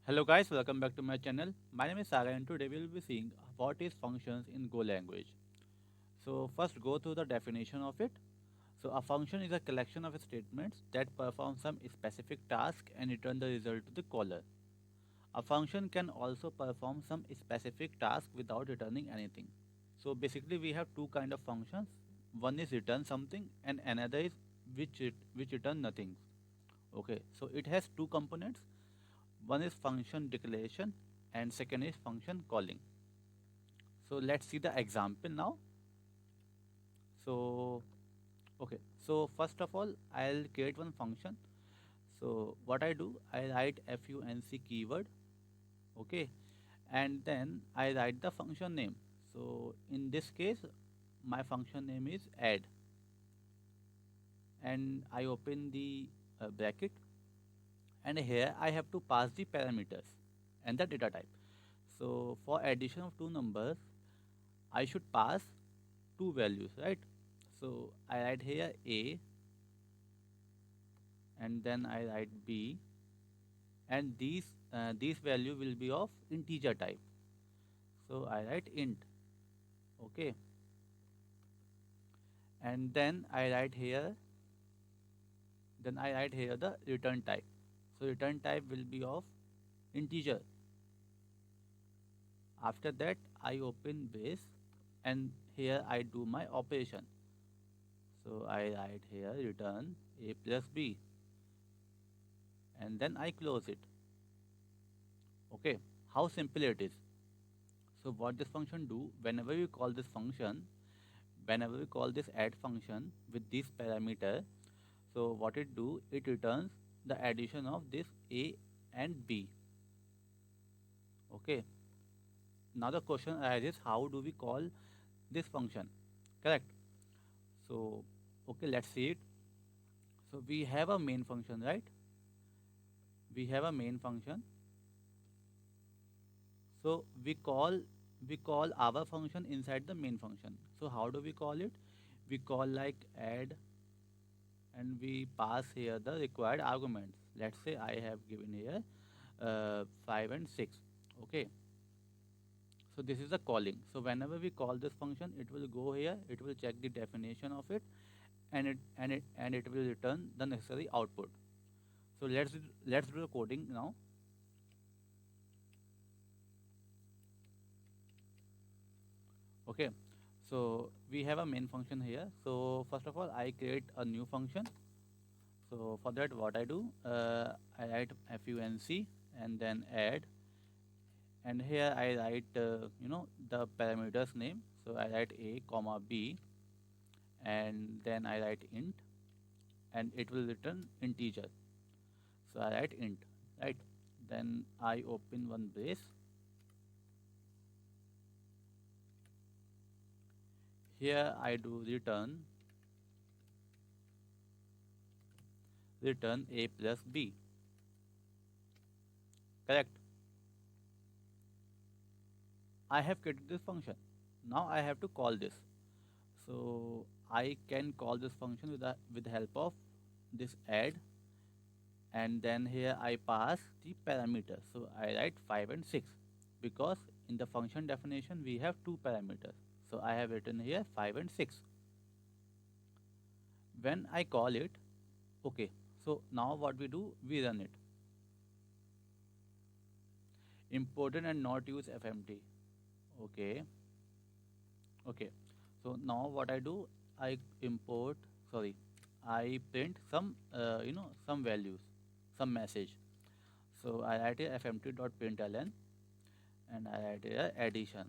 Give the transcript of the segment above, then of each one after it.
Hello guys, welcome back to my channel. My name is Saga and today we will be seeing what is functions in Go language. So first go through the definition of it. So a function is a collection of statements that perform some specific task and return the result to the caller. A function can also perform some specific task without returning anything. So basically we have two kind of functions. One is return something and another is which return nothing. Okay, so it has two components. One is function declaration and second is function calling. So let's see the example now. So okay, so first of all I'll create one function. So what I do, I write func keyword, okay, and then I write the function name. So in this case my function name is add, and I open the bracket, and here I have to pass the parameters and the data type. So for addition of two numbers I should pass two values, right? So I write here a and then I write b, and these value will be of integer type. So I write int, okay, and then I write here the return type. So return type will be of integer. After that I open base and here I do my operation. So I write here return a plus b and then I close it. Okay, how simple it is. So what this function do, whenever we call this add function with this parameter, so what it do, it returns the addition of this a and b. Okay, now the question arises, how do we call this function? Correct. So okay, let's see it. So we have a main function, right? We have a main function. So we call our function inside the main function. So how do we call it? We call like add and we pass here the required arguments. Let's say I have given here 5 and 6. Okay. So this is the calling. So whenever we call this function, it will go here, it will check the definition of it, and it will return the necessary output. So let's do the coding now. Okay. So we have a main function here. So first of all, I create a new function. So for that, what I do, I write func and then add, and here I write the parameters name. So I write a comma b, and then I write int, and it will return integer. So I write int, right? Then I open one brace. Here I do return a plus b. Correct. I have created this function. Now I have to call this. So I can call this function with the help of this add, and then here I pass the parameters. So I write 5 and 6 because in the function definition we have two parameters. So I have written here 5 and 6. When I call it, okay, so now what we do, we run it. Imported and not use fmt. Okay, okay. So now what I do, I import, sorry, I print some values, some message. So I write a fmt.println and I write a addition.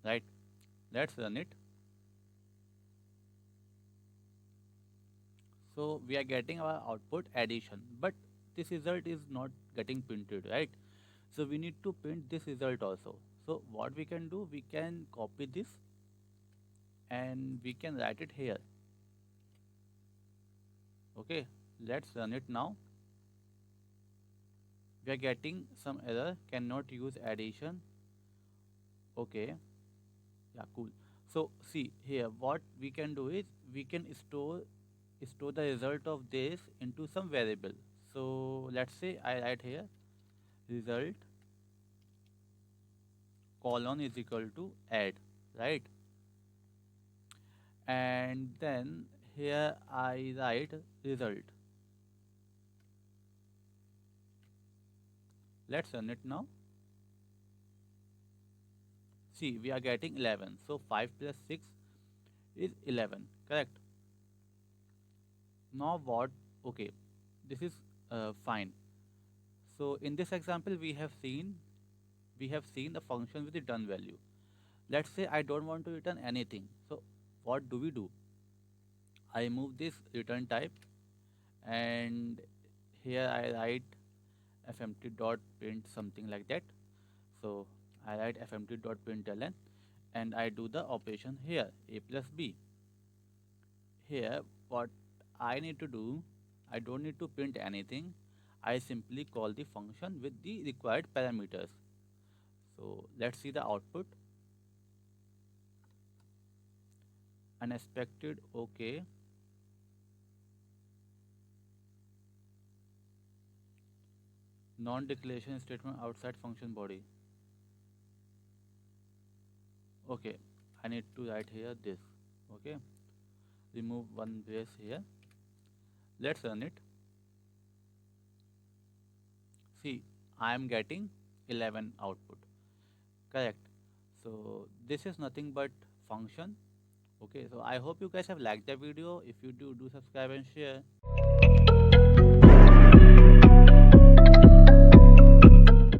Right? Let's run it. So we are getting our output addition, but this result is not getting printed, right? So we need to print this result also. So what we can do, we can copy this and we can write it here. Okay, let's run it now. We are getting some error, cannot use addition. Okay, yeah, cool. So see here, what we can do is we can store store the result of this into some variable. So let's say I write here result colon is equal to add, right? And then here I write result. Let's run it now. See, we are getting 11. So 5 plus 6 is 11, correct? Now what? Okay, this is fine. So in this example, we have seen the function with the done value. Let's say I don't want to return anything. So what do we do? I move this return type, and here I write fmt dot print something like that. So I write fmt dot println, and I do the operation here a plus b. Here what I need to do, I don't need to print anything. I simply call the function with the required parameters. So let's see the output. Unexpected, okay. Non-declaration statement outside function body. Okay, I need to write here this. Okay, remove one brace here. Let's run it. See, I am getting 11 output. Correct. So this is nothing but function. Okay, so I hope you guys have liked the video. If you do, do subscribe and share.